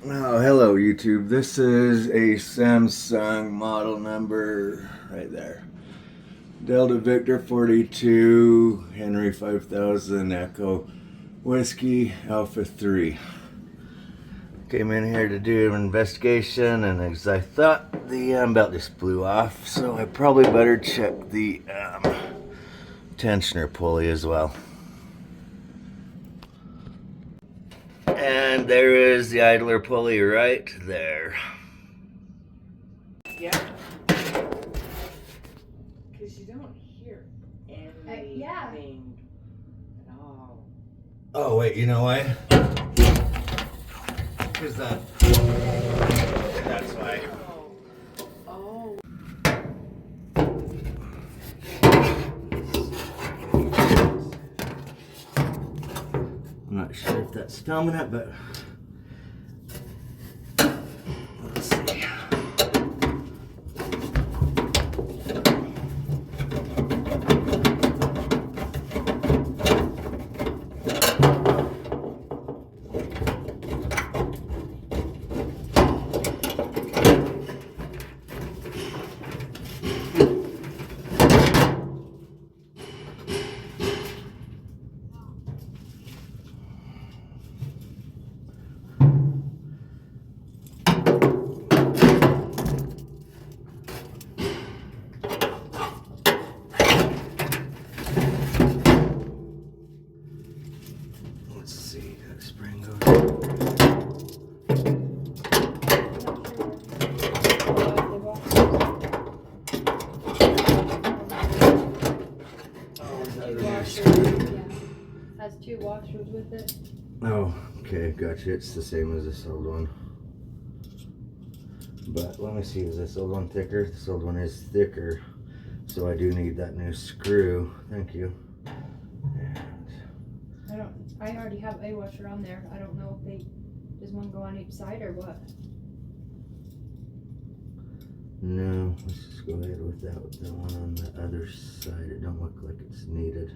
Oh, hello YouTube. This is a Samsung model number right there. Delta Victor 42, Henry 5000, Echo Whiskey, Alpha 3. Came in here to do an investigation, and as I thought, the belt just blew off, so I probably better check the tensioner pulley as well. And there is the idler pulley right there. Yeah. Because you don't hear anything at all. Oh, wait, you know why? Because that's why. Oh. I'm not sure if that's dominant, but let's see. Let's see, that spring goes. Has two washers with it. Oh, okay, gotcha. It's the same as this old one. But let me see, is this old one thicker? This old one is thicker, so I do need that new screw. Thank you. And I already have a washer on there. I don't know if does one go on each side or what? no, let's just go ahead without the one on the other side. It don't look like it's needed.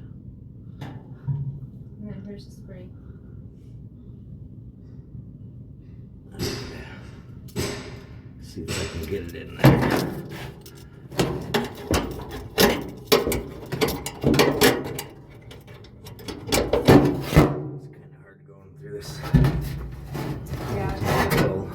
And then here's the spring. See if I can get it in there. It's kind of hard going through this. Yeah. Cool.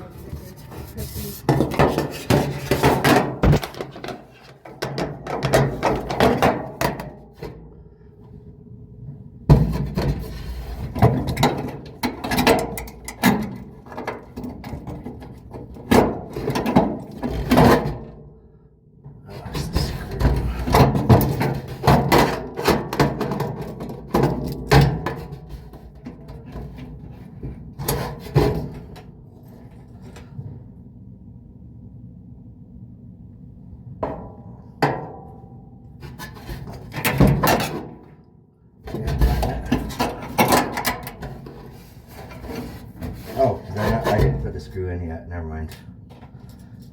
Oh, I didn't put the screw in yet. Never mind.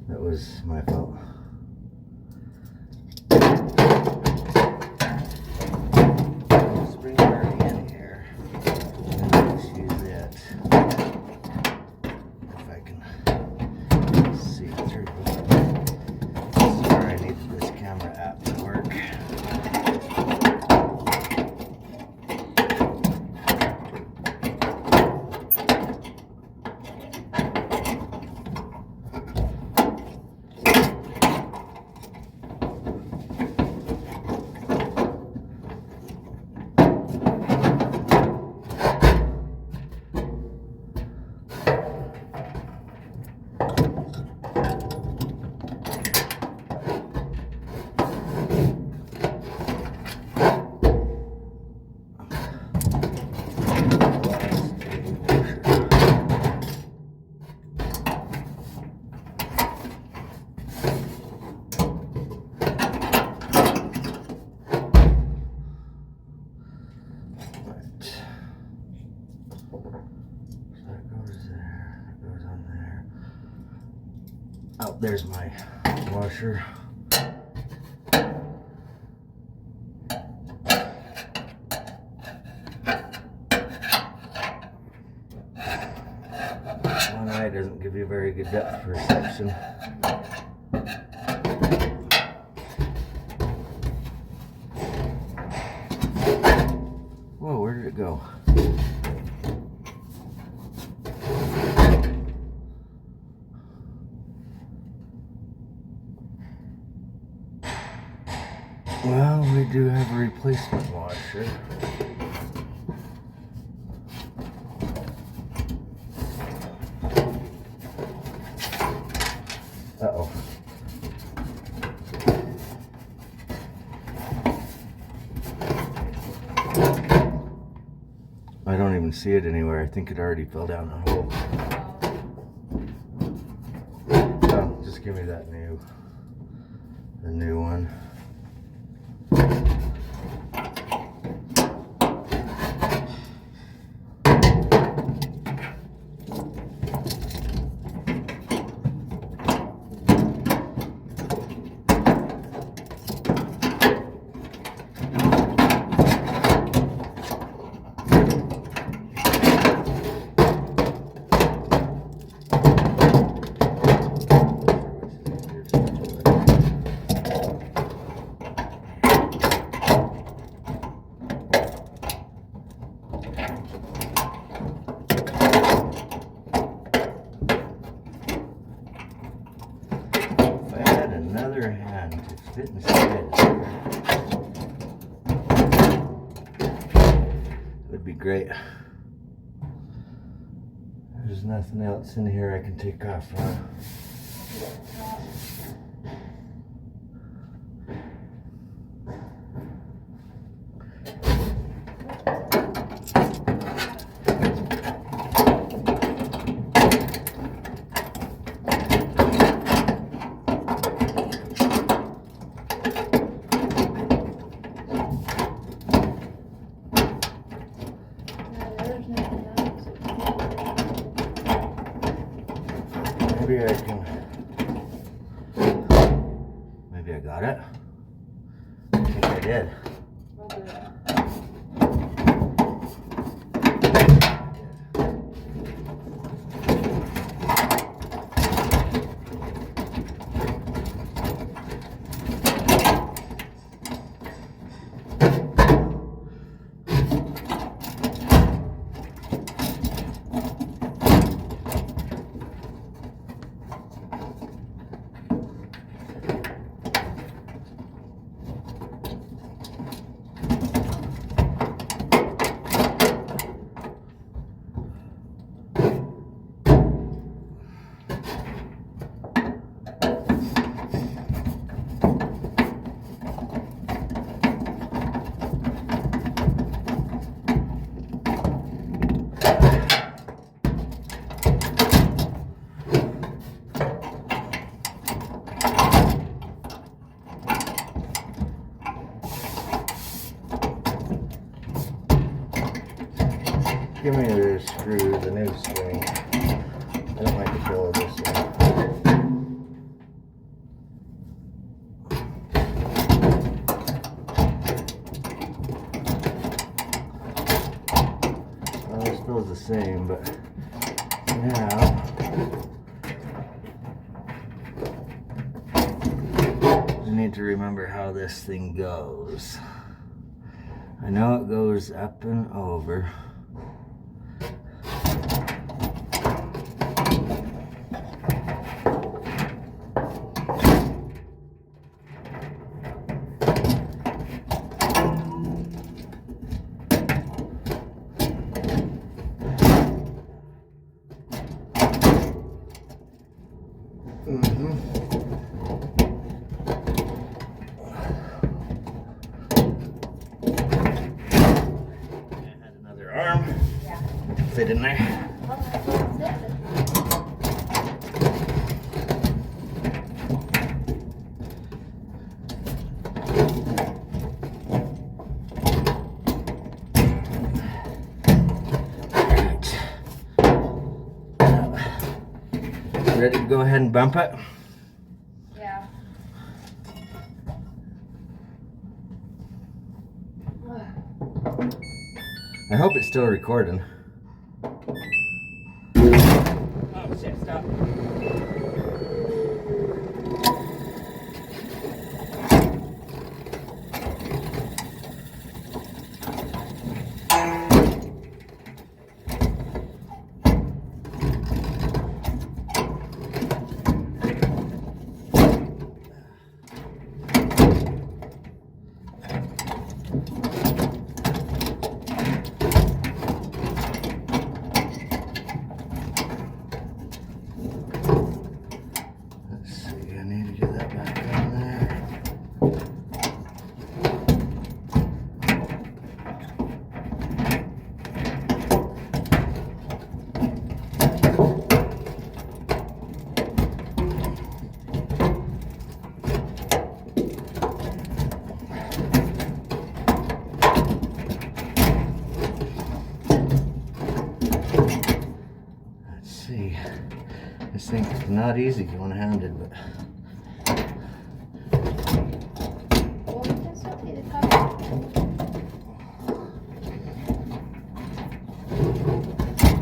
That was my fault. Spring already in here. Let's use that. If I can see through. Sorry, I need this camera app to work. Oh, there's my washer. One eye doesn't give you very good depth perception. Whoa, where did it go? Well, we do have a replacement washer. Uh-oh. I don't even see it anywhere. I think it already fell down a hole. Oh, just give me that the new one. Another hand to fit inside would be great. There's nothing else in here I can take off, huh? Maybe I can. Maybe I got it. I think I did. Give me the screw, the new spring. I don't like the feel of this one. Well, it feels the same, but now I need to remember how this thing goes. I know it goes up and over. Fit in there. Ready to go ahead and bump it? Yeah. I hope it's still recording. shit, stop. Let's see, I need to get that back on there. Let's see. This thing's not easy one-handed, but Well, we can still see the cover.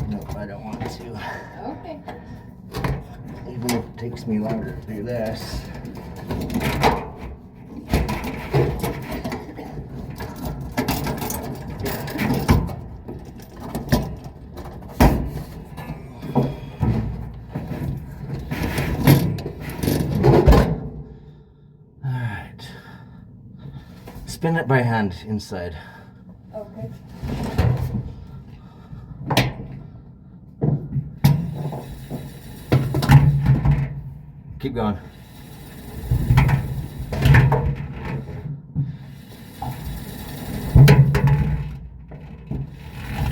nope, I don't want to. Okay. Even if it takes me longer to do this. Alright. Spin it by hand inside. Okay. Keep going.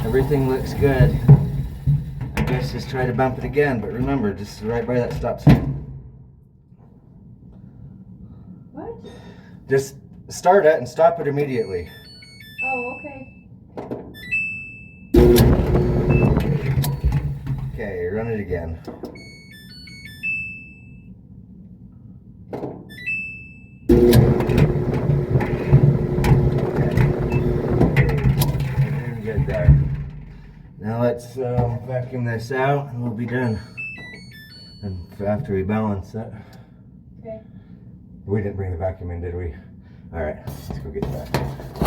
Everything looks good. I guess just try to bump it again, but remember, just right by that stop sign. What? Just start it and stop it immediately. Oh, okay. Okay, run it again. Very good there. Now let's vacuum this out and we'll be done. And after we balance it. Okay. We didn't bring the vacuum in, did we? Alright, let's go get that.